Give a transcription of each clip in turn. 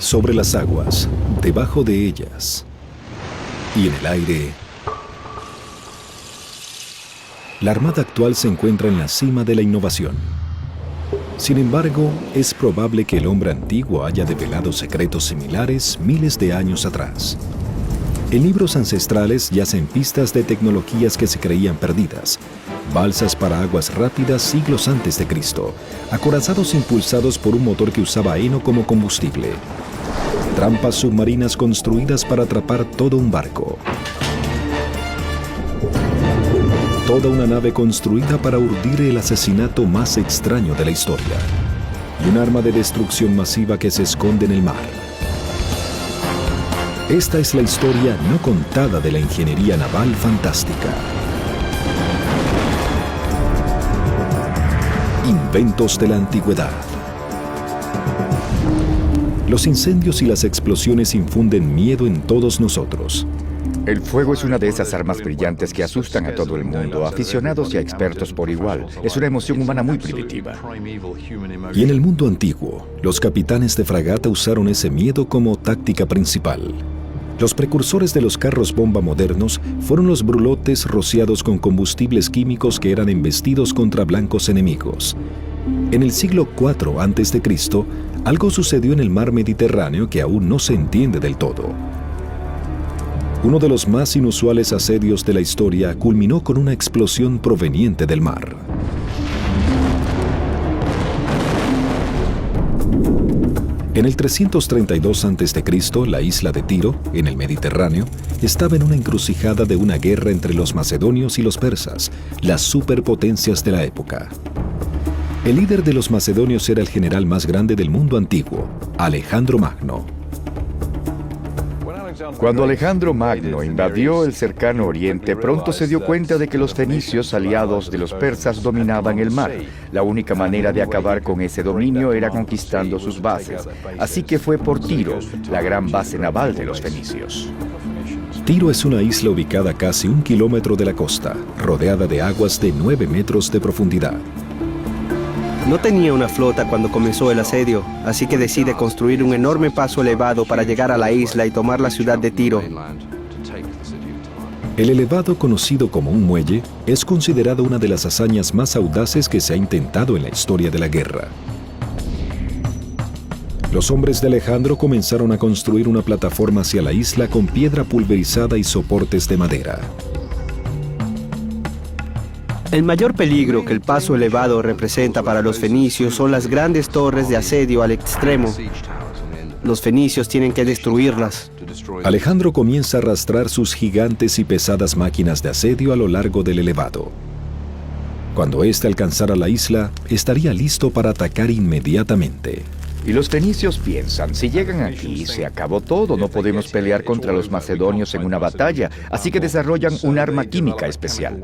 sobre las aguas, debajo de ellas y en el aire. La Armada actual se encuentra en la cima de la innovación. Sin embargo, es probable que el hombre antiguo haya develado secretos similares miles de años atrás. En libros ancestrales yacen pistas de tecnologías que se creían perdidas. Balsas para aguas rápidas siglos antes de Cristo, acorazados impulsados por un motor que usaba heno como combustible. Trampas submarinas construidas para atrapar todo un barco. Toda una nave construida para urdir el asesinato más extraño de la historia. Y un arma de destrucción masiva que se esconde en el mar. Esta es la historia no contada de la ingeniería naval fantástica. Inventos de la antigüedad. Los incendios y las explosiones infunden miedo en todos nosotros. El fuego es una de esas armas brillantes que asustan a todo el mundo, aficionados y a expertos por igual. Es una emoción humana muy primitiva. Y en el mundo antiguo, los capitanes de fragata usaron ese miedo como táctica principal. Los precursores de los carros bomba modernos fueron los brulotes rociados con combustibles químicos que eran embestidos contra blancos enemigos. En el siglo IV a.C., algo sucedió en el mar Mediterráneo que aún no se entiende del todo. Uno de los más inusuales asedios de la historia culminó con una explosión proveniente del mar. En el 332 a.C., la isla de Tiro, en el Mediterráneo, estaba en una encrucijada de una guerra entre los macedonios y los persas, las superpotencias de la época. El líder de los macedonios era el general más grande del mundo antiguo, Alejandro Magno. Cuando Alejandro Magno invadió el cercano Oriente, pronto se dio cuenta de que los fenicios, aliados de los persas, dominaban el mar. La única manera de acabar con ese dominio era conquistando sus bases. Así que fue por Tiro, la gran base naval de los fenicios. Tiro es una isla ubicada a casi 1 kilómetro de la costa, rodeada de aguas de 9 metros de profundidad. No tenía una flota cuando comenzó el asedio, así que decide construir un enorme paso elevado para llegar a la isla y tomar la ciudad de Tiro. El elevado, conocido como un muelle, es considerado una de las hazañas más audaces que se ha intentado en la historia de la guerra. Los hombres de Alejandro comenzaron a construir una plataforma hacia la isla con piedra pulverizada y soportes de madera. El mayor peligro que el paso elevado representa para los fenicios son las grandes torres de asedio al extremo. Los fenicios tienen que destruirlas. Alejandro comienza a arrastrar sus gigantes y pesadas máquinas de asedio a lo largo del elevado. Cuando éste alcanzara la isla, estaría listo para atacar inmediatamente. Y los fenicios piensan, si llegan aquí, se acabó todo, no podemos pelear contra los macedonios en una batalla, así que desarrollan un arma química especial.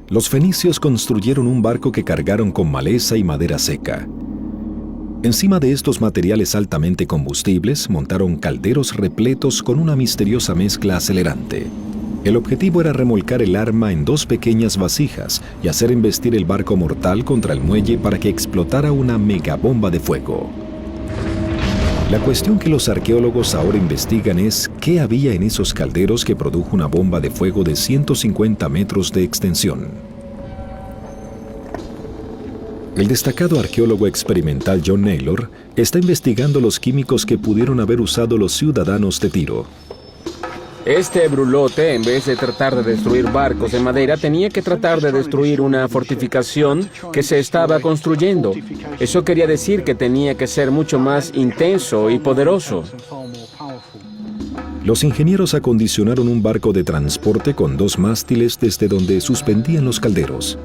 Los fenicios construyeron un barco que cargaron con maleza y madera seca. Encima de estos materiales altamente combustibles, montaron calderos repletos con una misteriosa mezcla acelerante. El objetivo era remolcar el arma en 2 pequeñas vasijas y hacer embestir el barco mortal contra el muelle para que explotara una megabomba de fuego. La cuestión que los arqueólogos ahora investigan es qué había en esos calderos que produjo una bomba de fuego de 150 metros de extensión. El destacado arqueólogo experimental John Naylor está investigando los químicos que pudieron haber usado los ciudadanos de Tiro. Este brulote, en vez de tratar de destruir barcos de madera, tenía que tratar de destruir una fortificación que se estaba construyendo. Eso quería decir que tenía que ser mucho más intenso y poderoso. Los ingenieros acondicionaron un barco de transporte con 2 mástiles desde donde suspendían los calderos.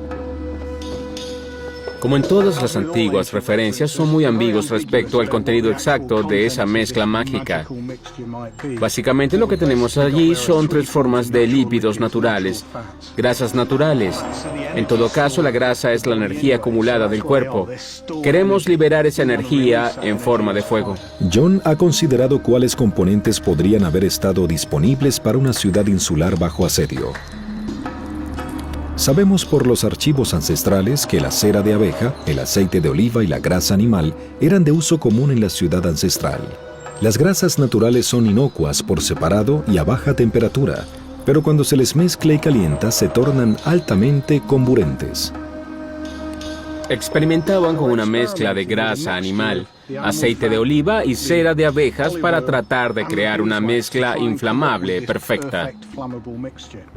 Como en todas las antiguas referencias, son muy ambiguos respecto al contenido exacto de esa mezcla mágica. Básicamente lo que tenemos allí son 3 formas de lípidos naturales, grasas naturales. En todo caso, la grasa es la energía acumulada del cuerpo. Queremos liberar esa energía en forma de fuego. John ha considerado cuáles componentes podrían haber estado disponibles para una ciudad insular bajo asedio. Sabemos por los archivos ancestrales que la cera de abeja, el aceite de oliva y la grasa animal eran de uso común en la ciudad ancestral. Las grasas naturales son inocuas por separado y a baja temperatura, pero cuando se les mezcla y calienta se tornan altamente comburentes. Experimentaban con una mezcla de grasa animal, aceite de oliva y cera de abejas para tratar de crear una mezcla inflamable perfecta.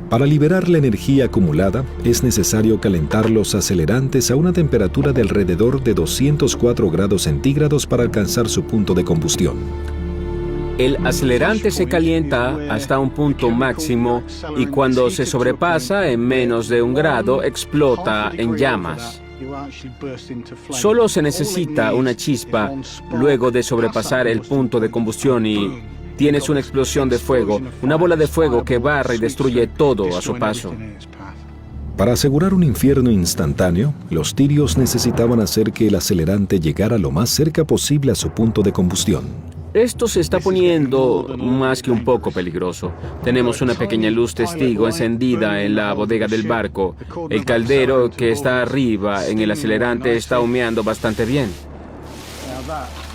Para liberar la energía acumulada, es necesario calentar los acelerantes a una temperatura de alrededor de 204 grados centígrados para alcanzar su punto de combustión. El acelerante se calienta hasta un punto máximo y cuando se sobrepasa en menos de 1 grado explota en llamas. Solo se necesita una chispa luego de sobrepasar el punto de combustión y tienes una explosión de fuego, una bola de fuego que barre y destruye todo a su paso. Para asegurar un infierno instantáneo, los tirios necesitaban hacer que el acelerante llegara lo más cerca posible a su punto de combustión. Esto se está poniendo más que un poco peligroso. Tenemos una pequeña luz testigo encendida en la bodega del barco. El caldero que está arriba en el acelerante está humeando bastante bien.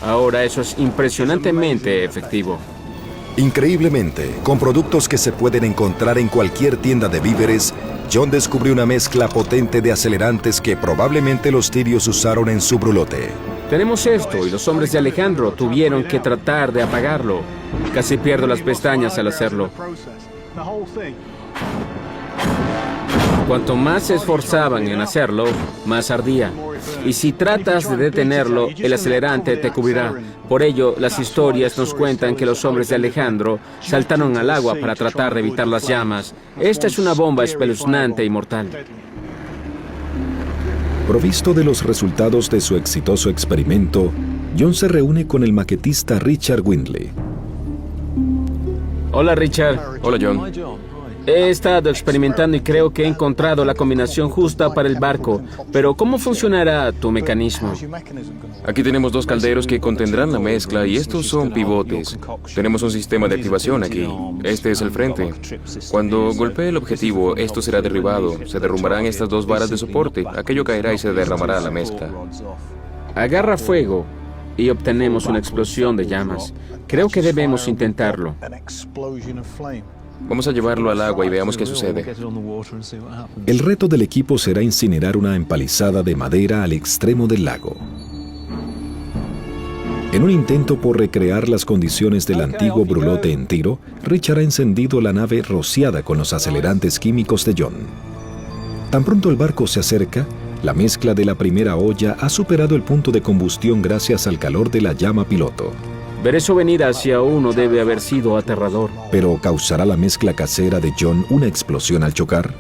Ahora eso es impresionantemente efectivo. Increíblemente, con productos que se pueden encontrar en cualquier tienda de víveres, John descubrió una mezcla potente de acelerantes que probablemente los tirios usaron en su brulote. Tenemos esto y los hombres de Alejandro tuvieron que tratar de apagarlo. Casi pierdo las pestañas al hacerlo. Cuanto más se esforzaban en hacerlo, más ardía. Y si tratas de detenerlo, el acelerante te cubrirá. Por ello, las historias nos cuentan que los hombres de Alejandro saltaron al agua para tratar de evitar las llamas. Esta es una bomba espeluznante y mortal. Provisto de los resultados de su exitoso experimento, John se reúne con el maquetista Richard Windley. Hola, Richard. Hola, John. He estado experimentando y creo que he encontrado la combinación justa para el barco. Pero, ¿cómo funcionará tu mecanismo? Aquí tenemos 2 calderos que contendrán la mezcla y estos son pivotes. Tenemos un sistema de activación aquí. Este es el frente. Cuando golpee el objetivo, esto será derribado. Se derrumbarán estas 2 varas de soporte. Aquello caerá y se derramará la mezcla. Agarra fuego y obtenemos una explosión de llamas. Creo que debemos intentarlo. Vamos a llevarlo al agua y veamos qué sucede. El reto del equipo será incinerar una empalizada de madera al extremo del lago. En un intento por recrear las condiciones del antiguo brulote en Tiro, Richard ha encendido la nave rociada con los acelerantes químicos de John. Tan pronto el barco se acerca, la mezcla de la primera olla ha superado el punto de combustión gracias al calor de la llama piloto. Ver eso venir hacia uno debe haber sido aterrador. ¿Pero causará la mezcla casera de John una explosión al chocar?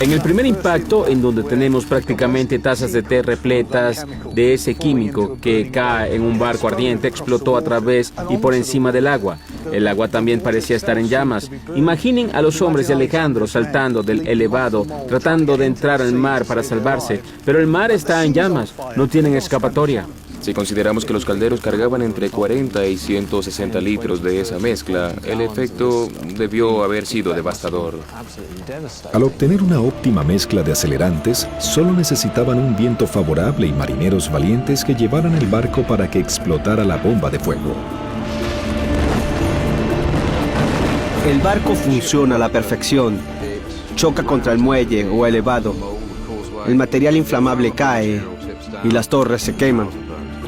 En el primer impacto, en donde tenemos prácticamente tazas de té repletas de ese químico que cae en un barco ardiente, explotó a través y por encima del agua. El agua también parecía estar en llamas. Imaginen a los hombres de Alejandro saltando del elevado, tratando de entrar al mar para salvarse, pero el mar está en llamas, no tienen escapatoria. Si consideramos que los calderos cargaban entre 40 y 160 litros de esa mezcla, el efecto debió haber sido devastador. Al obtener una óptima mezcla de acelerantes, solo necesitaban un viento favorable y marineros valientes que llevaran el barco para que explotara la bomba de fuego. El barco funciona a la perfección. Choca contra el muelle o elevado. El material inflamable cae y las torres se queman.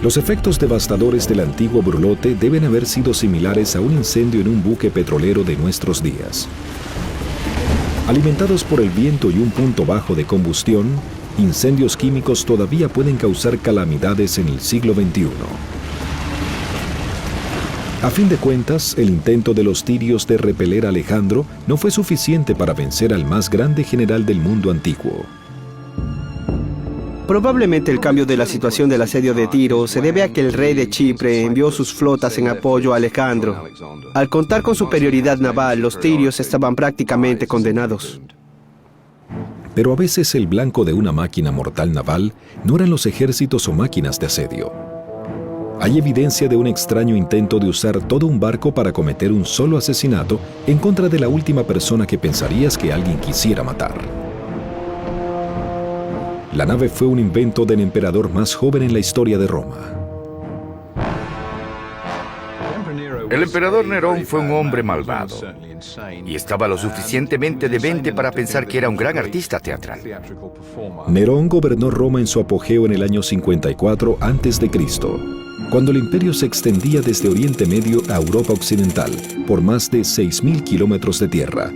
Los efectos devastadores del antiguo brulote deben haber sido similares a un incendio en un buque petrolero de nuestros días. Alimentados por el viento y un punto bajo de combustión, incendios químicos todavía pueden causar calamidades en el siglo XXI. A fin de cuentas, el intento de los tirios de repeler a Alejandro no fue suficiente para vencer al más grande general del mundo antiguo. Probablemente el cambio de la situación del asedio de Tiro se debe a que el rey de Chipre envió sus flotas en apoyo a Alejandro. Al contar con superioridad naval, los tirios estaban prácticamente condenados. Pero a veces el blanco de una máquina mortal naval no eran los ejércitos o máquinas de asedio. Hay evidencia de un extraño intento de usar todo un barco para cometer un solo asesinato en contra de la última persona que pensarías que alguien quisiera matar. La nave fue un invento del emperador más joven en la historia de Roma. El emperador Nerón fue un hombre malvado y estaba lo suficientemente demente para pensar que era un gran artista teatral. Nerón gobernó Roma en su apogeo en el año 54 a.C., cuando el imperio se extendía desde Oriente Medio a Europa Occidental por más de 6.000 kilómetros de tierra.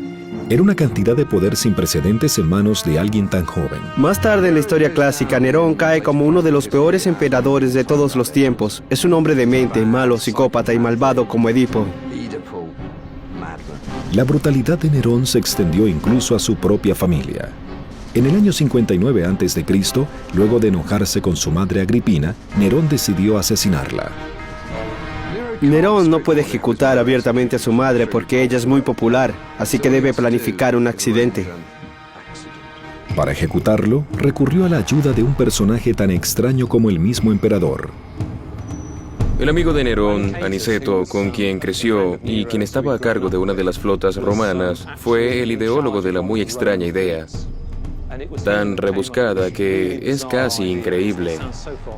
Era una cantidad de poder sin precedentes en manos de alguien tan joven. Más tarde en la historia clásica, Nerón cae como uno de los peores emperadores de todos los tiempos. Es un hombre demente, malo, psicópata y malvado como Edipo. La brutalidad de Nerón se extendió incluso a su propia familia. En el año 59 a.C., luego de enojarse con su madre Agripina, Nerón decidió asesinarla. Nerón no puede ejecutar abiertamente a su madre porque ella es muy popular, así que debe planificar un accidente. Para ejecutarlo, recurrió a la ayuda de un personaje tan extraño como el mismo emperador. El amigo de Nerón, Aniceto, con quien creció y quien estaba a cargo de una de las flotas romanas, fue el ideólogo de la muy extraña idea, tan rebuscada que es casi increíble,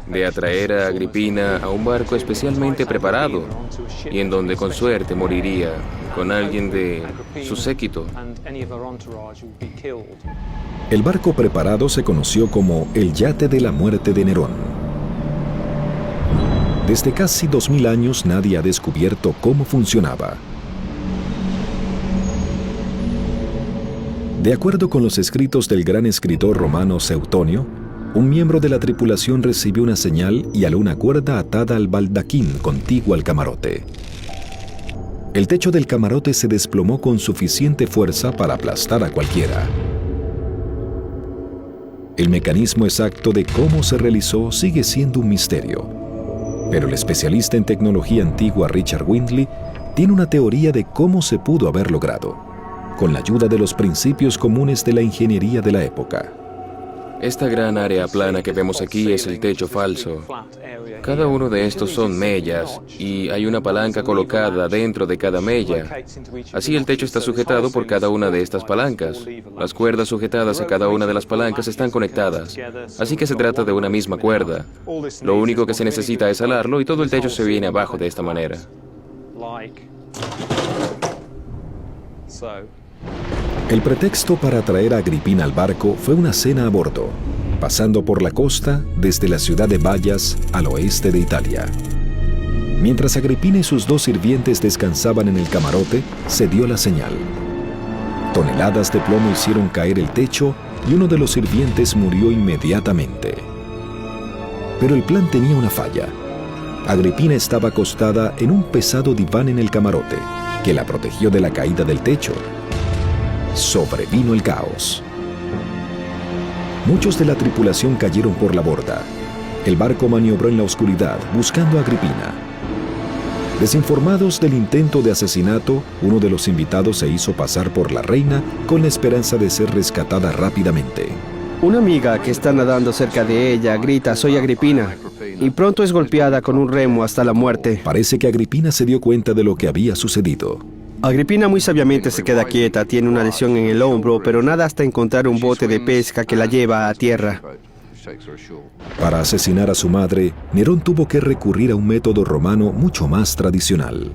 de atraer a Agripina a un barco especialmente preparado y en donde con suerte moriría con alguien de su séquito. El barco preparado se conoció como el yate de la muerte de Nerón. Desde casi 2000 años nadie ha descubierto cómo funcionaba. De acuerdo con los escritos del gran escritor romano Seutonio, un miembro de la tripulación recibió una señal y haló una cuerda atada al baldaquín contiguo al camarote. El techo del camarote se desplomó con suficiente fuerza para aplastar a cualquiera. El mecanismo exacto de cómo se realizó sigue siendo un misterio, pero el especialista en tecnología antigua Richard Windley tiene una teoría de cómo se pudo haber logrado, con la ayuda de los principios comunes de la ingeniería de la época. Esta gran área plana que vemos aquí es el techo falso. Cada uno de estos son mellas y hay una palanca colocada dentro de cada mella. Así el techo está sujetado por cada una de estas palancas. Las cuerdas sujetadas a cada una de las palancas están conectadas. Así que se trata de una misma cuerda. Lo único que se necesita es alarlo y todo el techo se viene abajo de esta manera. El pretexto para traer a Agripina al barco fue una cena a bordo, pasando por la costa desde la ciudad de Bayas al oeste de Italia. Mientras Agripina y sus dos sirvientes descansaban en el camarote, se dio la señal. Toneladas de plomo hicieron caer el techo y uno de los sirvientes murió inmediatamente. Pero el plan tenía una falla. Agripina estaba acostada en un pesado diván en el camarote, que la protegió de la caída del techo. Sobrevino el caos. Muchos de la tripulación cayeron por la borda. El barco maniobró en la oscuridad, buscando a Agripina. Desinformados del intento de asesinato, uno de los invitados se hizo pasar por la reina con la esperanza de ser rescatada rápidamente. Una amiga que está nadando cerca de ella grita: "Soy Agripina", y pronto es golpeada con un remo hasta la muerte. Parece que Agripina se dio cuenta de lo que había sucedido. Agripina muy sabiamente se queda quieta, tiene una lesión en el hombro, pero nada hasta encontrar un bote de pesca que la lleva a tierra. Para asesinar a su madre, Nerón tuvo que recurrir a un método romano mucho más tradicional.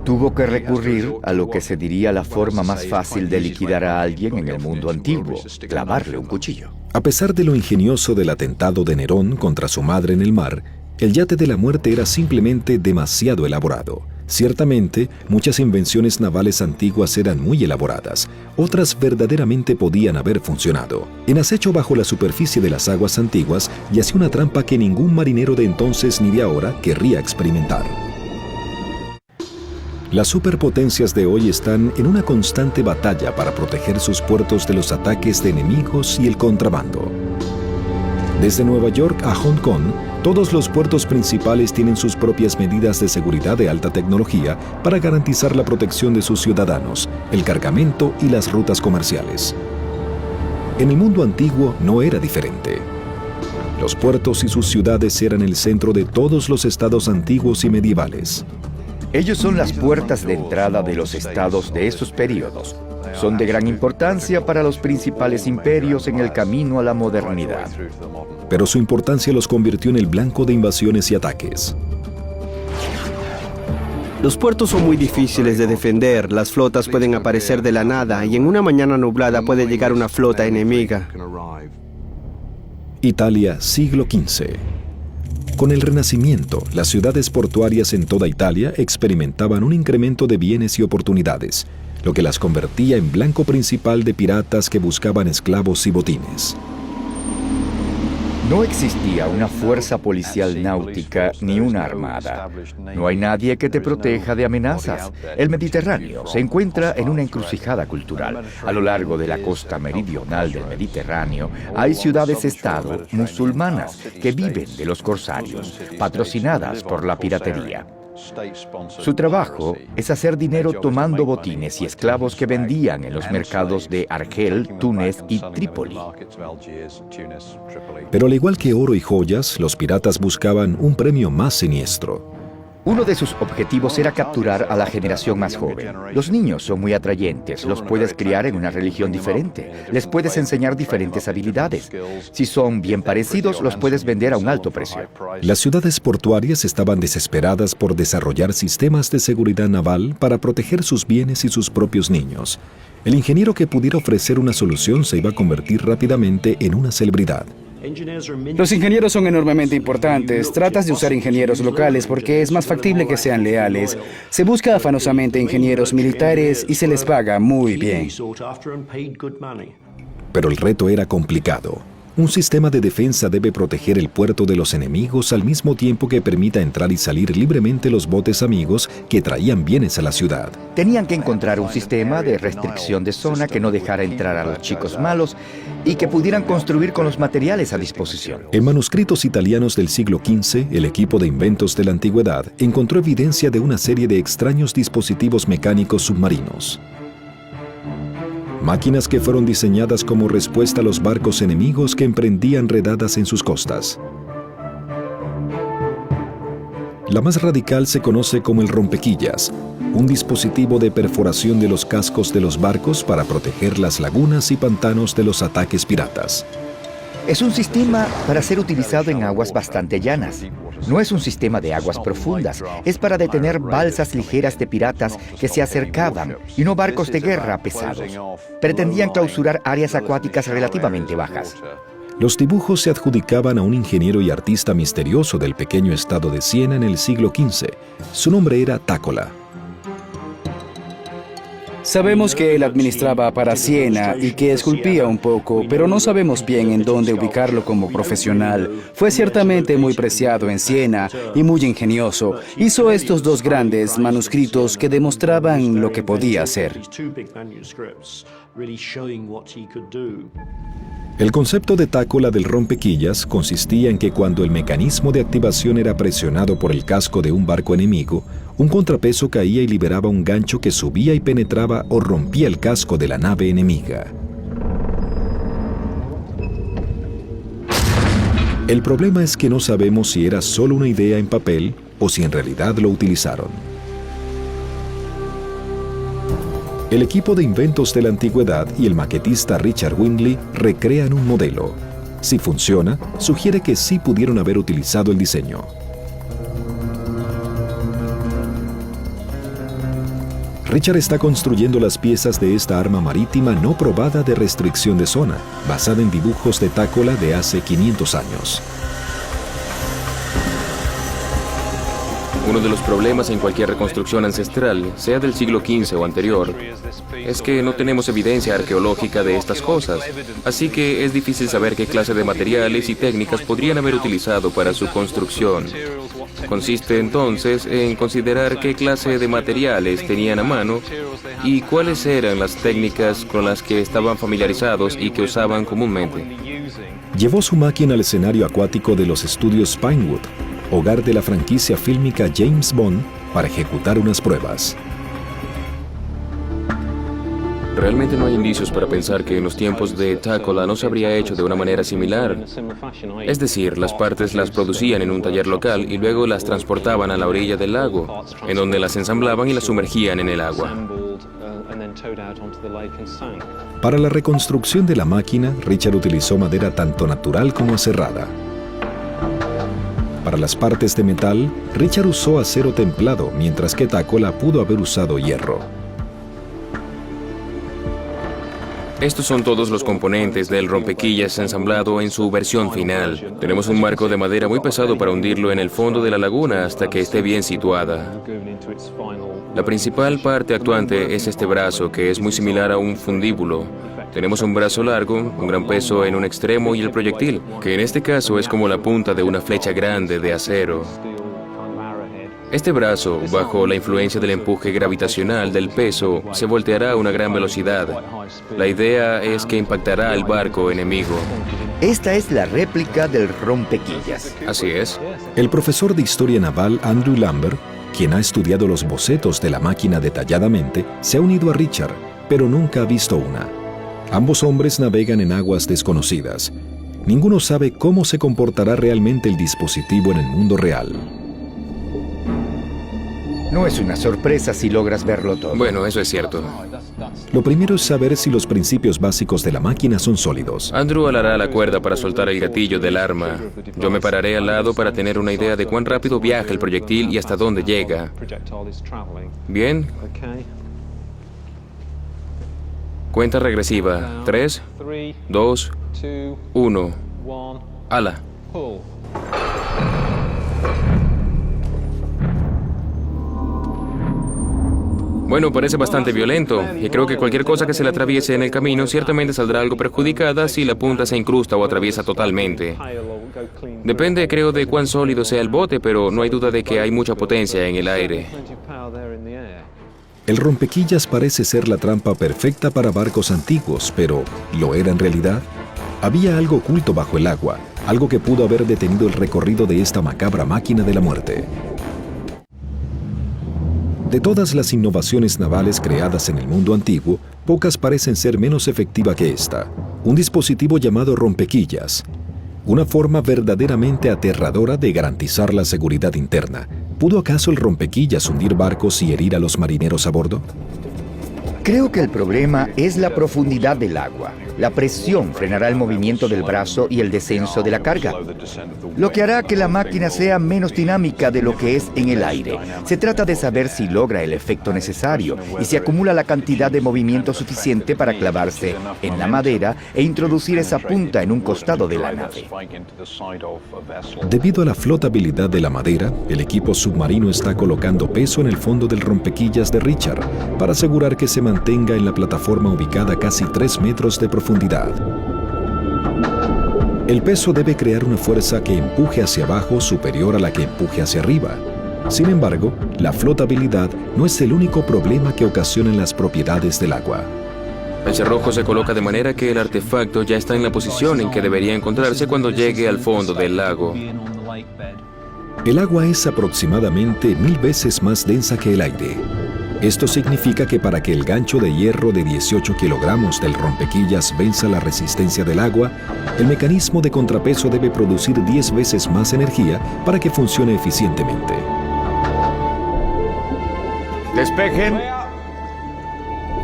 Tuvo que recurrir a lo que se diría la forma más fácil de liquidar a alguien en el mundo antiguo: clavarle un cuchillo. A pesar de lo ingenioso del atentado de Nerón contra su madre en el mar, el yate de la muerte era simplemente demasiado elaborado. Ciertamente, muchas invenciones navales antiguas eran muy elaboradas, otras verdaderamente podían haber funcionado. En acecho bajo la superficie de las aguas antiguas yacía una trampa que ningún marinero de entonces ni de ahora querría experimentar. Las superpotencias de hoy están en una constante batalla para proteger sus puertos de los ataques de enemigos y el contrabando. Desde Nueva York a Hong Kong, todos los puertos principales tienen sus propias medidas de seguridad de alta tecnología para garantizar la protección de sus ciudadanos, el cargamento y las rutas comerciales. En el mundo antiguo no era diferente. Los puertos y sus ciudades eran el centro de todos los estados antiguos y medievales. Ellos son las puertas de entrada de los estados de esos períodos. Son de gran importancia para los principales imperios en el camino a la modernidad. Pero su importancia los convirtió en el blanco de invasiones y ataques. Los puertos son muy difíciles de defender, las flotas pueden aparecer de la nada y en una mañana nublada puede llegar una flota enemiga. Italia, siglo XV. Con el Renacimiento, las ciudades portuarias en toda Italia experimentaban un incremento de bienes y oportunidades, lo que las convertía en blanco principal de piratas que buscaban esclavos y botines. No existía una fuerza policial náutica ni una armada. No hay nadie que te proteja de amenazas. El Mediterráneo se encuentra en una encrucijada cultural. A lo largo de la costa meridional del Mediterráneo hay ciudades-estado musulmanas que viven de los corsarios, patrocinadas por la piratería. Su trabajo es hacer dinero tomando botines y esclavos que vendían en los mercados de Argel, Túnez y Trípoli. Pero al igual que oro y joyas, los piratas buscaban un premio más siniestro. Uno de sus objetivos era capturar a la generación más joven. Los niños son muy atrayentes, los puedes criar en una religión diferente, les puedes enseñar diferentes habilidades. Si son bien parecidos, los puedes vender a un alto precio. Las ciudades portuarias estaban desesperadas por desarrollar sistemas de seguridad naval para proteger sus bienes y sus propios niños. El ingeniero que pudiera ofrecer una solución se iba a convertir rápidamente en una celebridad. Los ingenieros son enormemente importantes. Tratas de usar ingenieros locales porque es más factible que sean leales. Se busca afanosamente ingenieros militares y se les paga muy bien. Pero el reto era complicado. Un sistema de defensa debe proteger el puerto de los enemigos al mismo tiempo que permita entrar y salir libremente los botes amigos que traían bienes a la ciudad. Tenían que encontrar un sistema de restricción de zona que no dejara entrar a los chicos malos y que pudieran construir con los materiales a disposición. En manuscritos italianos del siglo XV, el equipo de inventos de la antigüedad encontró evidencia de una serie de extraños dispositivos mecánicos submarinos. Máquinas que fueron diseñadas como respuesta a los barcos enemigos que emprendían redadas en sus costas. La más radical se conoce como el rompequillas, un dispositivo de perforación de los cascos de los barcos para proteger las lagunas y pantanos de los ataques piratas. Es un sistema para ser utilizado en aguas bastante llanas. No es un sistema de aguas profundas, es para detener balsas ligeras de piratas que se acercaban y no barcos de guerra pesados. Pretendían clausurar áreas acuáticas relativamente bajas. Los dibujos se adjudicaban a un ingeniero y artista misterioso del pequeño estado de Siena en el siglo XV. Su nombre era Tácola. Sabemos que él administraba para Siena y que esculpía un poco, pero no sabemos bien en dónde ubicarlo como profesional. Fue ciertamente muy preciado en Siena y muy ingenioso. Hizo estos dos grandes manuscritos que demostraban lo que podía hacer. El concepto de Tácola del rompequillas consistía en que cuando el mecanismo de activación era presionado por el casco de un barco enemigo, un contrapeso caía y liberaba un gancho que subía y penetraba o rompía el casco de la nave enemiga. El problema es que no sabemos si era solo una idea en papel o si en realidad lo utilizaron. El equipo de inventos de la antigüedad y el maquetista Richard Windley recrean un modelo. Si funciona, sugiere que sí pudieron haber utilizado el diseño. Richard está construyendo las piezas de esta arma marítima no probada de restricción de zona, basada en dibujos de Tácola de hace 500 años. Uno de los problemas en cualquier reconstrucción ancestral, sea del siglo XV o anterior, es que no tenemos evidencia arqueológica de estas cosas, así que es difícil saber qué clase de materiales y técnicas podrían haber utilizado para su construcción. Consiste entonces en considerar qué clase de materiales tenían a mano y cuáles eran las técnicas con las que estaban familiarizados y que usaban comúnmente. Llevó su máquina al escenario acuático de los estudios Pinewood, hogar de la franquicia fílmica James Bond, para ejecutar unas pruebas. Realmente no hay indicios para pensar que en los tiempos de Takola no se habría hecho de una manera similar. Es decir, las partes las producían en un taller local y luego las transportaban a la orilla del lago, en donde las ensamblaban y las sumergían en el agua. Para la reconstrucción de la máquina, Richard utilizó madera tanto natural como aserrada. Para las partes de metal, Richard usó acero templado, mientras que Takola pudo haber usado hierro. Estos son todos los componentes del rompequillas ensamblado en su versión final. Tenemos un marco de madera muy pesado para hundirlo en el fondo de la laguna hasta que esté bien situada. La principal parte actuante es este brazo, que es muy similar a un fundíbulo. Tenemos un brazo largo, un gran peso en un extremo y el proyectil, que en este caso es como la punta de una flecha grande de acero. Este brazo, bajo la influencia del empuje gravitacional del peso, se volteará a una gran velocidad. La idea es que impactará al barco enemigo. Esta es la réplica del rompequillas. Así es. El profesor de historia naval Andrew Lambert, quien ha estudiado los bocetos de la máquina detalladamente, se ha unido a Richard, pero nunca ha visto una. Ambos hombres navegan en aguas desconocidas. Ninguno sabe cómo se comportará realmente el dispositivo en el mundo real. No es una sorpresa si logras verlo todo. Bueno, eso es cierto. Lo primero es saber si los principios básicos de la máquina son sólidos. Andrew alará la cuerda para soltar el gatillo del arma. Yo me pararé al lado para tener una idea de cuán rápido viaja el proyectil y hasta dónde llega. Bien. Cuenta regresiva. 3, 2, 1. Ala. Bueno, parece bastante violento, y creo que cualquier cosa que se le atraviese en el camino ciertamente saldrá algo perjudicada si la punta se incrusta o atraviesa totalmente. Depende, creo, de cuán sólido sea el bote, pero no hay duda de que hay mucha potencia en el aire. El rompequillas parece ser la trampa perfecta para barcos antiguos, pero ¿lo era en realidad? Había algo oculto bajo el agua, algo que pudo haber detenido el recorrido de esta macabra máquina de la muerte. De todas las innovaciones navales creadas en el mundo antiguo, pocas parecen ser menos efectiva que esta. Un dispositivo llamado rompequillas. Una forma verdaderamente aterradora de garantizar la seguridad interna. ¿Pudo acaso el rompequillas hundir barcos y herir a los marineros a bordo? Creo que el problema es la profundidad del agua. La presión frenará el movimiento del brazo y el descenso de la carga, lo que hará que la máquina sea menos dinámica de lo que es en el aire. Se trata de saber si logra el efecto necesario y si acumula la cantidad de movimiento suficiente para clavarse en la madera e introducir esa punta en un costado de la nave. Debido a la flotabilidad de la madera, el equipo submarino está colocando peso en el fondo del rompequillas de Richard para asegurar que se mantenga en la plataforma ubicada a casi 3 metros de profundidad. El peso debe crear una fuerza que empuje hacia abajo superior a la que empuje hacia arriba. Sin embargo, la flotabilidad no es el único problema que ocasionan las propiedades del agua. El cerrojo se coloca de manera que el artefacto ya está en la posición en que debería encontrarse cuando llegue al fondo del lago. El agua es aproximadamente 1000 veces más densa que el aire. Esto significa que para que el gancho de hierro de 18 kilogramos del rompequillas venza la resistencia del agua, el mecanismo de contrapeso debe producir 10 veces más energía para que funcione eficientemente. Despejen.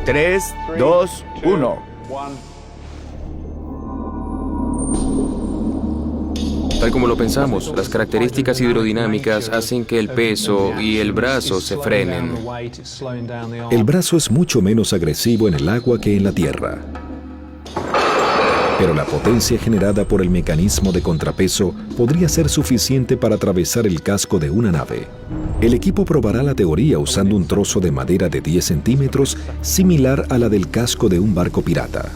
3, 2, 1. Tal como lo pensamos, las características hidrodinámicas hacen que el peso y el brazo se frenen. El brazo es mucho menos agresivo en el agua que en la tierra. Pero la potencia generada por el mecanismo de contrapeso podría ser suficiente para atravesar el casco de una nave. El equipo probará la teoría usando un trozo de madera de 10 centímetros similar a la del casco de un barco pirata.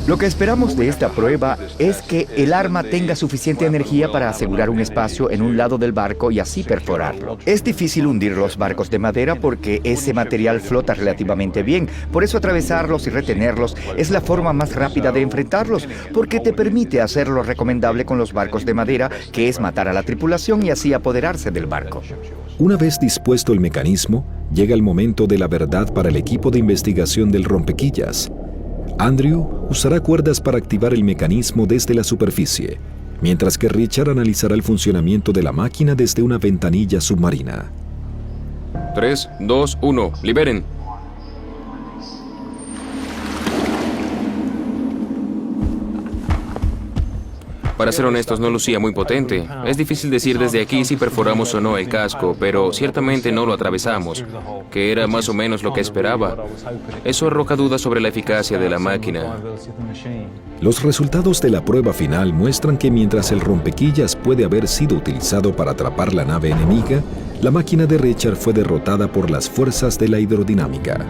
Lo que esperamos de esta prueba es que el arma tenga suficiente energía para asegurar un espacio en un lado del barco y así perforarlo. Es difícil hundir los barcos de madera porque ese material flota relativamente bien. Por eso atravesarlos y retenerlos es la forma más rápida de enfrentarlos, porque te permite hacer lo recomendable con los barcos de madera, que es matar a la tripulación y así apoderarse del barco. Una vez dispuesto el mecanismo, llega el momento de la verdad para el equipo de investigación del rompequillas. Andrew usará cuerdas para activar el mecanismo desde la superficie, mientras que Richard analizará el funcionamiento de la máquina desde una ventanilla submarina. 3, 2, 1, liberen. Para ser honestos, no lucía muy potente. Es difícil decir desde aquí si perforamos o no el casco, pero ciertamente no lo atravesamos, que era más o menos lo que esperaba. Eso arroja dudas sobre la eficacia de la máquina. Los resultados de la prueba final muestran que mientras el rompequillas puede haber sido utilizado para atrapar la nave enemiga, la máquina de Richard fue derrotada por las fuerzas de la hidrodinámica.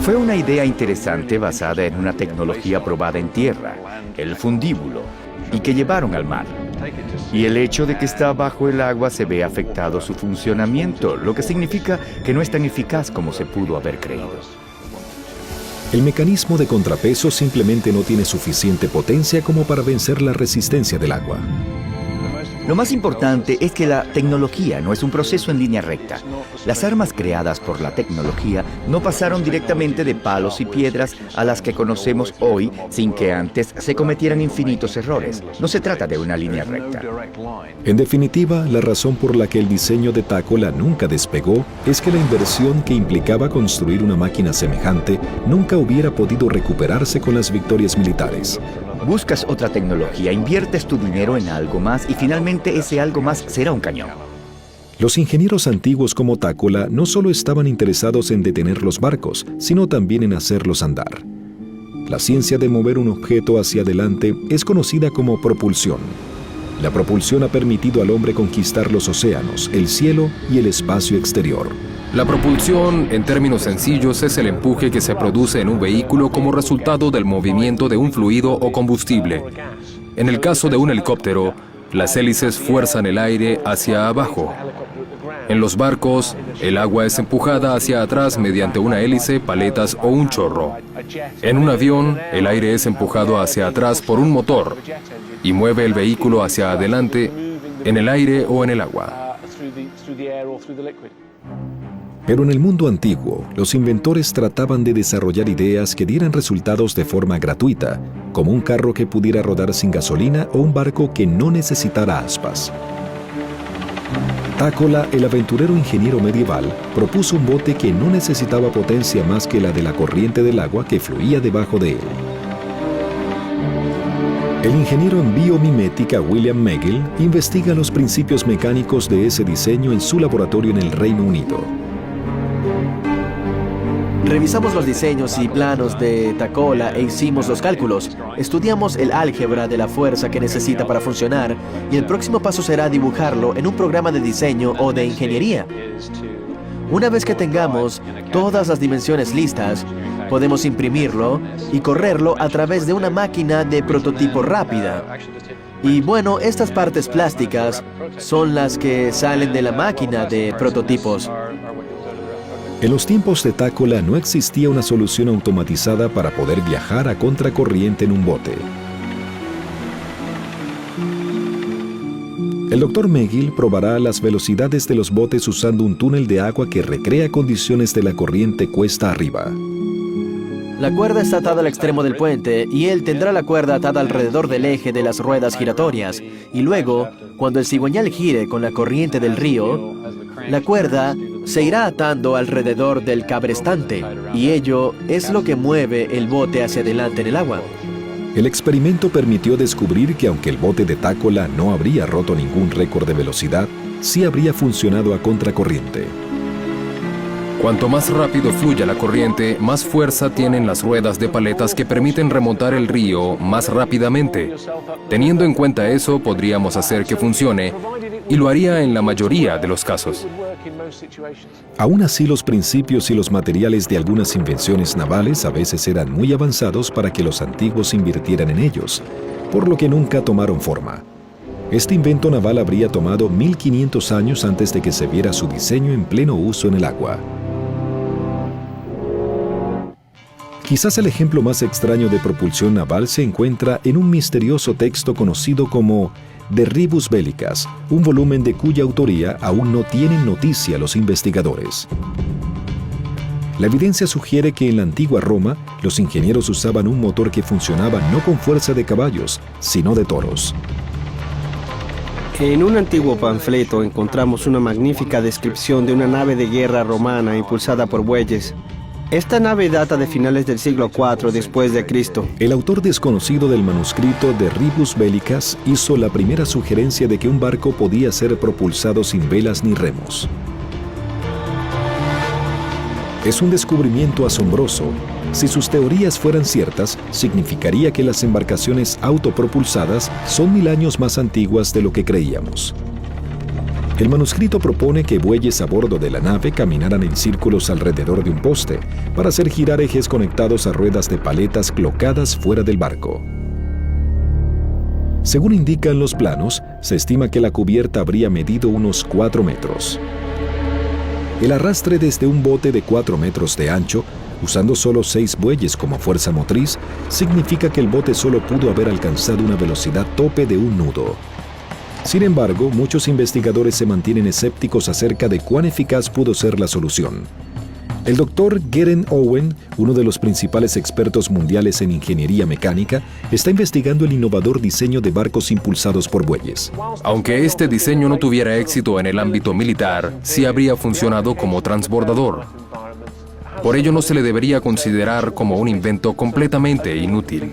Fue una idea interesante basada en una tecnología probada en tierra, el fundíbulo, y que llevaron al mar. Y el hecho de que está bajo el agua se ve afectado su funcionamiento, lo que significa que no es tan eficaz como se pudo haber creído. El mecanismo de contrapeso simplemente no tiene suficiente potencia como para vencer la resistencia del agua. Lo más importante es que la tecnología no es un proceso en línea recta. Las armas creadas por la tecnología no pasaron directamente de palos y piedras a las que conocemos hoy sin que antes se cometieran infinitos errores. No se trata de una línea recta. En definitiva, la razón por la que el diseño de Takola nunca despegó es que la inversión que implicaba construir una máquina semejante nunca hubiera podido recuperarse con las victorias militares. Buscas otra tecnología, inviertes tu dinero en algo más y finalmente ese algo más será un cañón. Los ingenieros antiguos como Takola no solo estaban interesados en detener los barcos, sino también en hacerlos andar. La ciencia de mover un objeto hacia adelante es conocida como propulsión. La propulsión ha permitido al hombre conquistar los océanos, el cielo y el espacio exterior. La propulsión, en términos sencillos, es el empuje que se produce en un vehículo como resultado del movimiento de un fluido o combustible. En el caso de un helicóptero, las hélices fuerzan el aire hacia abajo. En los barcos, el agua es empujada hacia atrás mediante una hélice, paletas o un chorro. En un avión, el aire es empujado hacia atrás por un motor y mueve el vehículo hacia adelante en el aire o en el agua. Pero en el mundo antiguo, los inventores trataban de desarrollar ideas que dieran resultados de forma gratuita, como un carro que pudiera rodar sin gasolina o un barco que no necesitara aspas. Takola, el aventurero ingeniero medieval, propuso un bote que no necesitaba potencia más que la de la corriente del agua que fluía debajo de él. El ingeniero en biomimética William Megill investiga los principios mecánicos de ese diseño en su laboratorio en el Reino Unido. Revisamos los diseños y planos de Takola e hicimos los cálculos. Estudiamos el álgebra de la fuerza que necesita para funcionar y el próximo paso será dibujarlo en un programa de diseño o de ingeniería. Una vez que tengamos todas las dimensiones listas, podemos imprimirlo y correrlo a través de una máquina de prototipo rápida. Y bueno, estas partes plásticas son las que salen de la máquina de prototipos. En los tiempos de Takola no existía una solución automatizada para poder viajar a contracorriente en un bote. El Dr. Megill probará las velocidades de los botes usando un túnel de agua que recrea condiciones de la corriente cuesta arriba. La cuerda está atada al extremo del puente y él tendrá la cuerda atada alrededor del eje de las ruedas giratorias. Y luego, cuando el cigüeñal gire con la corriente del río, la cuerda se irá atando alrededor del cabrestante, y ello es lo que mueve el bote hacia adelante en el agua. El experimento permitió descubrir que aunque el bote de Takola no habría roto ningún récord de velocidad, sí habría funcionado a contracorriente. Cuanto más rápido fluya la corriente, más fuerza tienen las ruedas de paletas que permiten remontar el río más rápidamente. Teniendo en cuenta eso, podríamos hacer que funcione, y lo haría en la mayoría de los casos. Aún así, los principios y los materiales de algunas invenciones navales a veces eran muy avanzados para que los antiguos invirtieran en ellos, por lo que nunca tomaron forma. Este invento naval habría tomado 1500 años antes de que se viera su diseño en pleno uso en el agua. Quizás el ejemplo más extraño de propulsión naval se encuentra en un misterioso texto conocido como De Rebus Bellicas, un volumen de cuya autoría aún no tienen noticia los investigadores. La evidencia sugiere que en la antigua Roma, los ingenieros usaban un motor que funcionaba no con fuerza de caballos, sino de toros. En un antiguo panfleto encontramos una magnífica descripción de una nave de guerra romana impulsada por bueyes. Esta nave data de finales del siglo IV después de Cristo. El autor desconocido del manuscrito De Rebus Bellicas hizo la primera sugerencia de que un barco podía ser propulsado sin velas ni remos. Es un descubrimiento asombroso. Si sus teorías fueran ciertas, significaría que las embarcaciones autopropulsadas son 1000 años más antiguas de lo que creíamos. El manuscrito propone que bueyes a bordo de la nave caminaran en círculos alrededor de un poste para hacer girar ejes conectados a ruedas de paletas colocadas fuera del barco. Según indican los planos, se estima que la cubierta habría medido unos 4 metros. El arrastre desde un bote de 4 metros de ancho, usando solo 6 bueyes como fuerza motriz, significa que el bote solo pudo haber alcanzado una velocidad tope de un nudo. Sin embargo, muchos investigadores se mantienen escépticos acerca de cuán eficaz pudo ser la solución. El Dr. Geraint Owen, uno de los principales expertos mundiales en ingeniería mecánica, está investigando el innovador diseño de barcos impulsados por bueyes. Aunque este diseño no tuviera éxito en el ámbito militar, sí habría funcionado como transbordador. Por ello no se le debería considerar como un invento completamente inútil.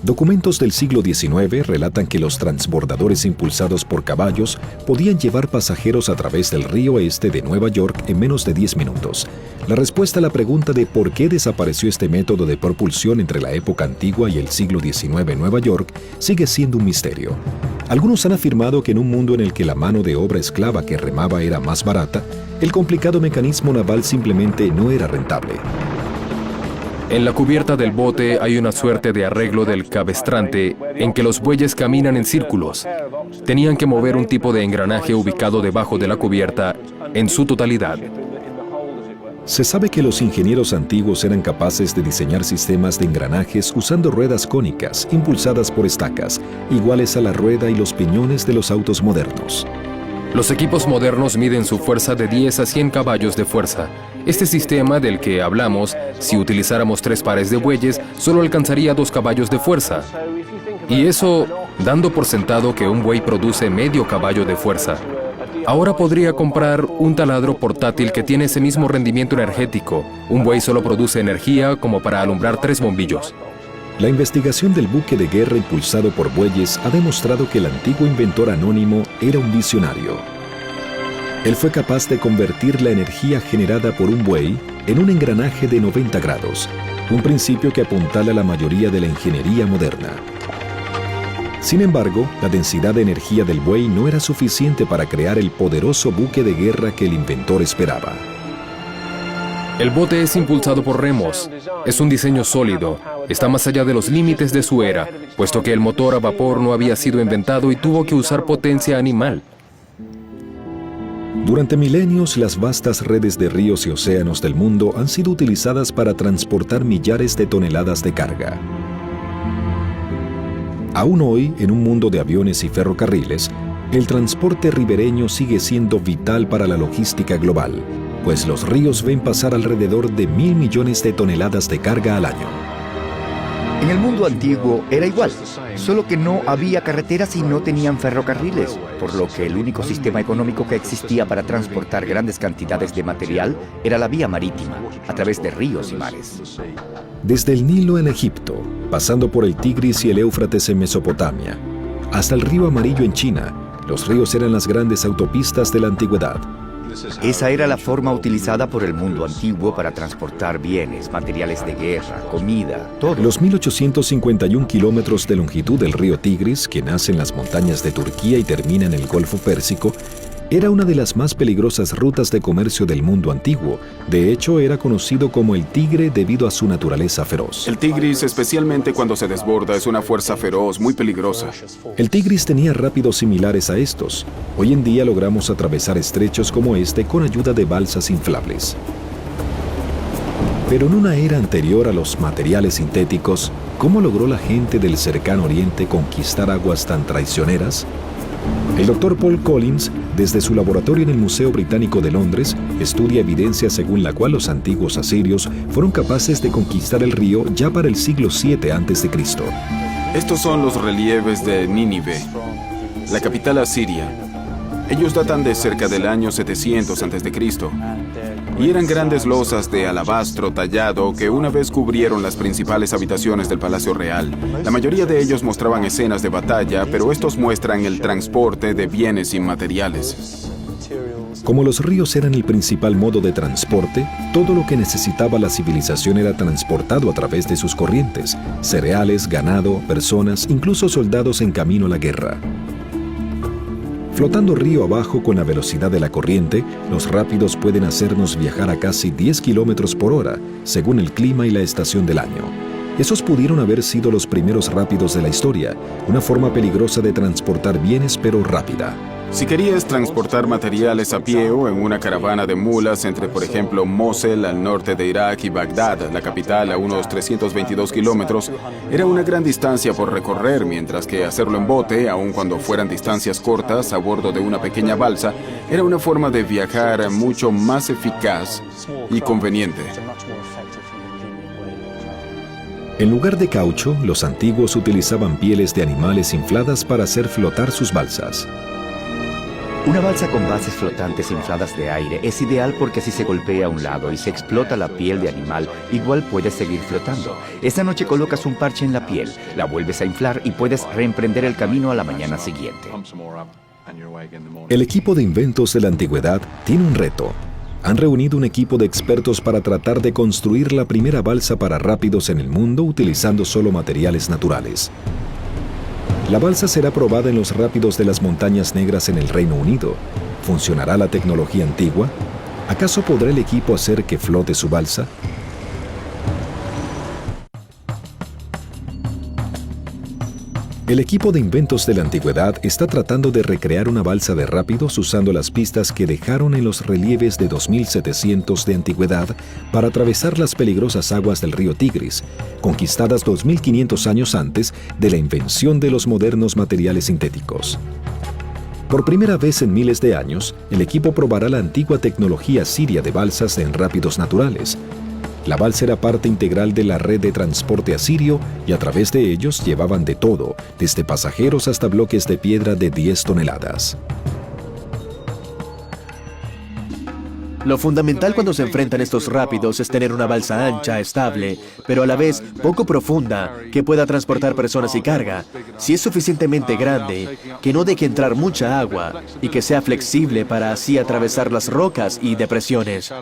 Documentos del siglo XIX relatan que los transbordadores impulsados por caballos podían llevar pasajeros a través del río Este de Nueva York en menos de 10 minutos. La respuesta a la pregunta de por qué desapareció este método de propulsión entre la época antigua y el siglo XIX en Nueva York sigue siendo un misterio. Algunos han afirmado que en un mundo en el que la mano de obra esclava que remaba era más barata, el complicado mecanismo naval simplemente no era rentable. En la cubierta del bote hay una suerte de arreglo del cabestrante en que los bueyes caminan en círculos. Tenían que mover un tipo de engranaje ubicado debajo de la cubierta en su totalidad. Se sabe que los ingenieros antiguos eran capaces de diseñar sistemas de engranajes usando ruedas cónicas impulsadas por estacas, iguales a la rueda y los piñones de los autos modernos. Los equipos modernos miden su fuerza de 10 a 100 caballos de fuerza. Este sistema del que hablamos, si utilizáramos 3 pares de bueyes, solo alcanzaría 2 caballos de fuerza. Y eso dando por sentado que un buey produce medio caballo de fuerza. Ahora podría comprar un taladro portátil que tiene ese mismo rendimiento energético. Un buey solo produce energía como para alumbrar 3 bombillos. La investigación del buque de guerra impulsado por bueyes ha demostrado que el antiguo inventor anónimo era un visionario. Él fue capaz de convertir la energía generada por un buey en un engranaje de 90 grados, un principio que apuntala la mayoría de la ingeniería moderna. Sin embargo, la densidad de energía del buey no era suficiente para crear el poderoso buque de guerra que el inventor esperaba. El bote es impulsado por remos. Es un diseño sólido. Está más allá de los límites de su era, puesto que el motor a vapor no había sido inventado y tuvo que usar potencia animal. Durante milenios, las vastas redes de ríos y océanos del mundo han sido utilizadas para transportar millares de toneladas de carga. Aún hoy, en un mundo de aviones y ferrocarriles, el transporte ribereño sigue siendo vital para la logística global, pues los ríos ven pasar alrededor de 1.000 millones de toneladas de carga al año. En el mundo antiguo era igual, solo que no había carreteras y no tenían ferrocarriles, por lo que el único sistema económico que existía para transportar grandes cantidades de material era la vía marítima, a través de ríos y mares. Desde el Nilo en Egipto, pasando por el Tigris y el Éufrates en Mesopotamia, hasta el río Amarillo en China, los ríos eran las grandes autopistas de la antigüedad. Esa era la forma utilizada por el mundo antiguo para transportar bienes, materiales de guerra, comida, todo. Los 1851 kilómetros de longitud del río Tigris, que nace en las montañas de Turquía y termina en el Golfo Pérsico, era una de las más peligrosas rutas de comercio del mundo antiguo. De hecho, era conocido como el Tigre debido a su naturaleza feroz. El Tigris, especialmente cuando se desborda, es una fuerza feroz, muy peligrosa. El Tigris tenía rápidos similares a estos. Hoy en día logramos atravesar estrechos como este con ayuda de balsas inflables. Pero en una era anterior a los materiales sintéticos, ¿cómo logró la gente del cercano oriente conquistar aguas tan traicioneras? El Dr. Paul Collins, desde su laboratorio en el Museo Británico de Londres, estudia evidencia según la cual los antiguos asirios fueron capaces de conquistar el río ya para el siglo VII a.C. Estos son los relieves de Nínive, la capital asiria. Ellos datan de cerca del año 700 a.C. y eran grandes losas de alabastro tallado que una vez cubrieron las principales habitaciones del Palacio Real. La mayoría de ellos mostraban escenas de batalla, pero estos muestran el transporte de bienes y materiales. Como los ríos eran el principal modo de transporte, todo lo que necesitaba la civilización era transportado a través de sus corrientes: cereales, ganado, personas, incluso soldados en camino a la guerra. Flotando río abajo con la velocidad de la corriente, los rápidos pueden hacernos viajar a casi 10 kilómetros por hora, según el clima y la estación del año. Esos pudieron haber sido los primeros rápidos de la historia, una forma peligrosa de transportar bienes pero rápida. Si querías transportar materiales a pie o en una caravana de mulas entre, por ejemplo, Mosul al norte de Irak y Bagdad, la capital, a unos 322 kilómetros, era una gran distancia por recorrer, mientras que hacerlo en bote, aun cuando fueran distancias cortas a bordo de una pequeña balsa, era una forma de viajar mucho más eficaz y conveniente. En lugar de caucho, los antiguos utilizaban pieles de animales infladas para hacer flotar sus balsas. Una balsa con bases flotantes infladas de aire es ideal porque si se golpea a un lado y se explota la piel de animal, igual puede seguir flotando. Esa noche colocas un parche en la piel, la vuelves a inflar y puedes reemprender el camino a la mañana siguiente. El equipo de inventos de la antigüedad tiene un reto. Han reunido un equipo de expertos para tratar de construir la primera balsa para rápidos en el mundo utilizando solo materiales naturales. La balsa será probada en los rápidos de las Montañas Negras en el Reino Unido. ¿Funcionará la tecnología antigua? ¿Acaso podrá el equipo hacer que flote su balsa? El equipo de inventos de la antigüedad está tratando de recrear una balsa de rápidos usando las pistas que dejaron en los relieves de 2700 de antigüedad para atravesar las peligrosas aguas del río Tigris, conquistadas 2500 años antes de la invención de los modernos materiales sintéticos. Por primera vez en miles de años, el equipo probará la antigua tecnología siria de balsas en rápidos naturales. La balsa era parte integral de la red de transporte asirio y a través de ellos llevaban de todo, desde pasajeros hasta bloques de piedra de 10 toneladas. Lo fundamental cuando se enfrentan estos rápidos es tener una balsa ancha, estable, pero a la vez poco profunda, que pueda transportar personas y carga. Si es suficientemente grande, que no deje entrar mucha agua y que sea flexible para así atravesar las rocas y depresiones.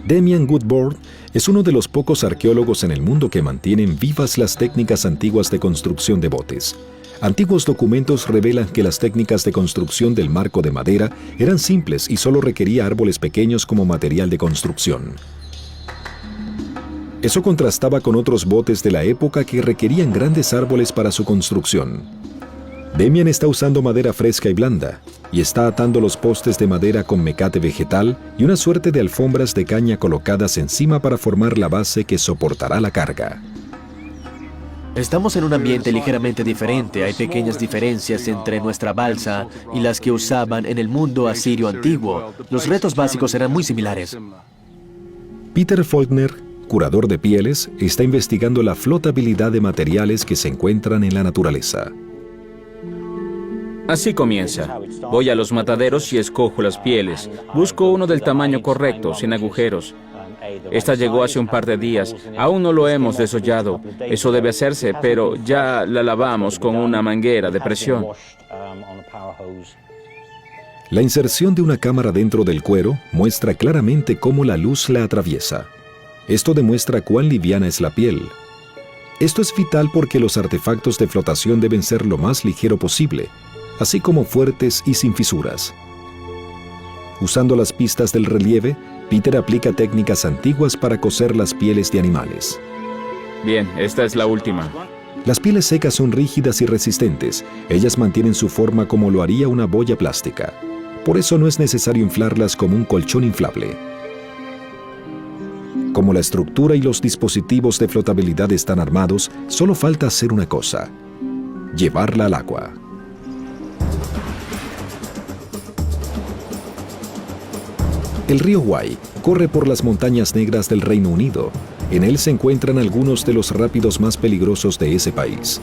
Damian Woodward es uno de los pocos arqueólogos en el mundo que mantienen vivas las técnicas antiguas de construcción de botes. Antiguos documentos revelan que las técnicas de construcción del marco de madera eran simples y solo requería árboles pequeños como material de construcción. Eso contrastaba con otros botes de la época que requerían grandes árboles para su construcción. Damian está usando madera fresca y blanda, y está atando los postes de madera con mecate vegetal y una suerte de alfombras de caña colocadas encima para formar la base que soportará la carga. Estamos en un ambiente ligeramente diferente. Hay pequeñas diferencias entre nuestra balsa y las que usaban en el mundo asirio antiguo. Los retos básicos eran muy similares. Peter Faulkner, curador de pieles, está investigando la flotabilidad de materiales que se encuentran en la naturaleza. Así comienza. Voy a los mataderos y escojo las pieles. Busco uno del tamaño correcto, sin agujeros. Esta llegó hace un par de días. Aún no lo hemos desollado. Eso debe hacerse, pero ya la lavamos con una manguera de presión. La inserción de una cámara dentro del cuero muestra claramente cómo la luz la atraviesa. Esto demuestra cuán liviana es la piel. Esto es vital porque los artefactos de flotación deben ser lo más ligero posible, así como fuertes y sin fisuras. Usando las pistas del relieve, Peter aplica técnicas antiguas para coser las pieles de animales. Bien, esta es la última. Las pieles secas son rígidas y resistentes. Ellas mantienen su forma como lo haría una boya plástica. Por eso no es necesario inflarlas como un colchón inflable. Como la estructura y los dispositivos de flotabilidad están armados, solo falta hacer una cosa: llevarla al agua. El río Wye corre por las montañas negras del Reino Unido. En él se encuentran algunos de los rápidos más peligrosos de ese país.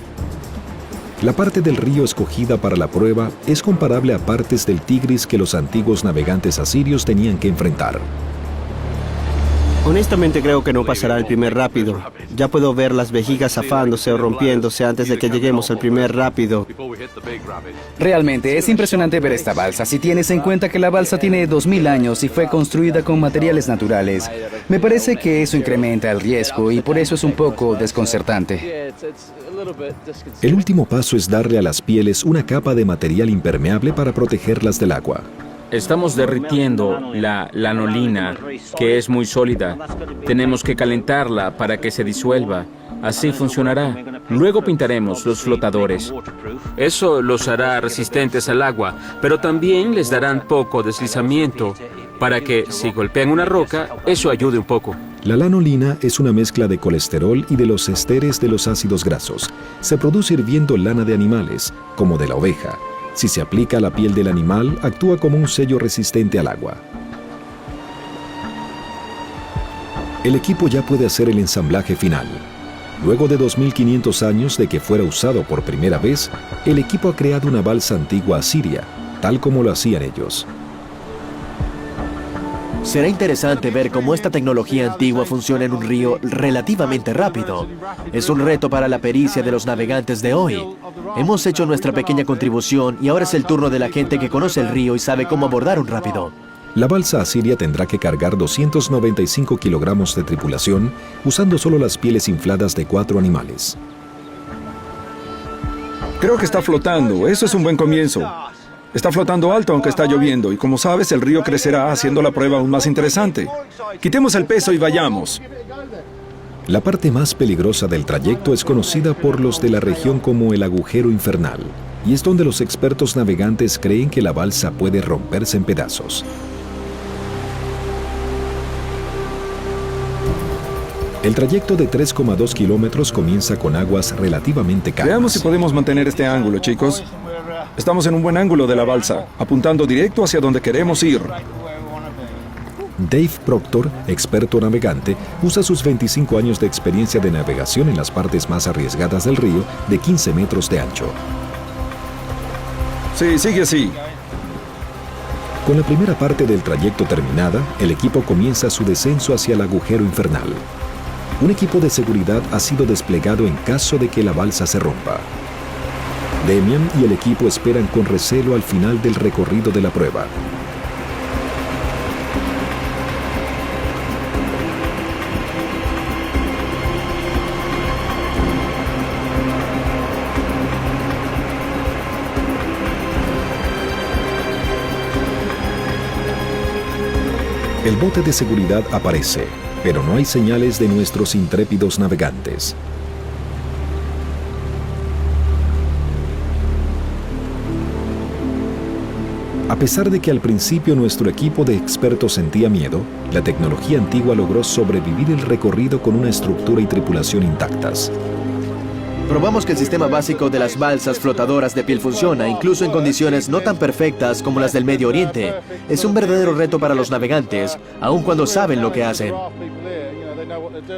La parte del río escogida para la prueba es comparable a partes del Tigris que los antiguos navegantes asirios tenían que enfrentar. Honestamente creo que no pasará el primer rápido. Ya puedo ver las vejigas zafándose o rompiéndose antes de que lleguemos al primer rápido. Realmente es impresionante ver esta balsa, si tienes en cuenta que la balsa tiene 2000 años y fue construida con materiales naturales. Me parece que eso incrementa el riesgo y por eso es un poco desconcertante. El último paso es darle a las pieles una capa de material impermeable para protegerlas del agua. Estamos derritiendo la lanolina, que es muy sólida. Tenemos que calentarla para que se disuelva. Así funcionará. Luego pintaremos los flotadores. Eso los hará resistentes al agua, pero también les darán poco deslizamiento para que, si golpean una roca, eso ayude un poco. La lanolina es una mezcla de colesterol y de los esteres de los ácidos grasos. Se produce hirviendo lana de animales, como de la oveja. Si se aplica a la piel del animal, actúa como un sello resistente al agua. El equipo ya puede hacer el ensamblaje final. Luego de 2500 años de que fuera usado por primera vez, el equipo ha creado una balsa antigua asiria, tal como lo hacían ellos. Será interesante ver cómo esta tecnología antigua funciona en un río relativamente rápido. Es un reto para la pericia de los navegantes de hoy. Hemos hecho nuestra pequeña contribución y ahora es el turno de la gente que conoce el río y sabe cómo abordar un rápido. La balsa asiria tendrá que cargar 295 kilogramos de tripulación usando solo las pieles infladas de 4 animales. Creo que está flotando. Eso es un buen comienzo. Está flotando alto aunque está lloviendo y como sabes el río crecerá haciendo la prueba aún más interesante. Quitemos el peso y vayamos. La parte más peligrosa del trayecto es conocida por los de la región como el agujero infernal y es donde los expertos navegantes creen que la balsa puede romperse en pedazos. El trayecto de 3,2 kilómetros comienza con aguas relativamente calmas. Veamos si podemos mantener este ángulo, chicos. Estamos en un buen ángulo de la balsa, apuntando directo hacia donde queremos ir. Dave Proctor, experto navegante, usa sus 25 años de experiencia de navegación en las partes más arriesgadas del río, de 15 metros de ancho. Sí, sigue así. Con la primera parte del trayecto terminada, el equipo comienza su descenso hacia el agujero infernal. Un equipo de seguridad ha sido desplegado en caso de que la balsa se rompa. Demian y el equipo esperan con recelo al final del recorrido de la prueba. El bote de seguridad aparece, pero no hay señales de nuestros intrépidos navegantes. A pesar de que al principio nuestro equipo de expertos sentía miedo, la tecnología antigua logró sobrevivir el recorrido con una estructura y tripulación intactas. Probamos que el sistema básico de las balsas flotadoras de piel funciona, incluso en condiciones no tan perfectas como las del Medio Oriente. Es un verdadero reto para los navegantes, aun cuando saben lo que hacen.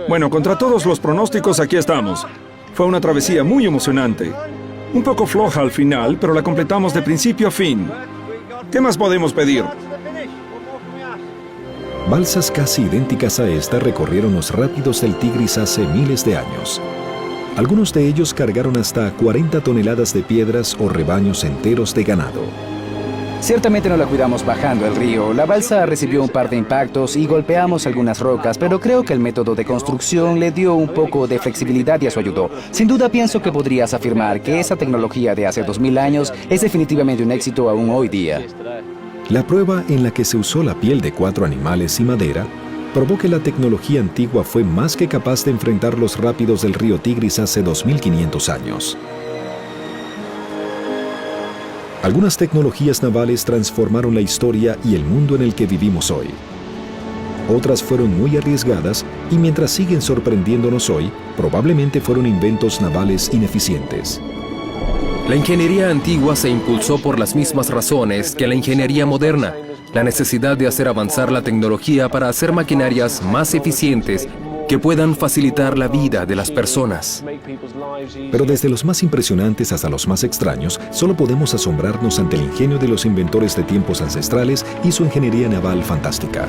Bueno, contra todos los pronósticos, aquí estamos. Fue una travesía muy emocionante. Un poco floja al final, pero la completamos de principio a fin. ¿Qué más podemos pedir? Balsas casi idénticas a esta recorrieron los rápidos del Tigris hace miles de años. Algunos de ellos cargaron hasta 40 toneladas de piedras o rebaños enteros de ganado. Ciertamente no la cuidamos bajando el río. La balsa recibió un par de impactos y golpeamos algunas rocas, pero creo que el método de construcción le dio un poco de flexibilidad y eso ayudó. Sin duda pienso que podrías afirmar que esa tecnología de hace 2000 años es definitivamente un éxito aún hoy día. La prueba en la que se usó la piel de 4 animales y madera probó que la tecnología antigua fue más que capaz de enfrentar los rápidos del río Tigris hace 2500 años. Algunas tecnologías navales transformaron la historia y el mundo en el que vivimos hoy. Otras fueron muy arriesgadas y mientras siguen sorprendiéndonos hoy, probablemente fueron inventos navales ineficientes. La ingeniería antigua se impulsó por las mismas razones que la ingeniería moderna, la necesidad de hacer avanzar la tecnología para hacer maquinarias más eficientes que puedan facilitar la vida de las personas. Pero desde los más impresionantes hasta los más extraños, solo podemos asombrarnos ante el ingenio de los inventores de tiempos ancestrales y su ingeniería naval fantástica.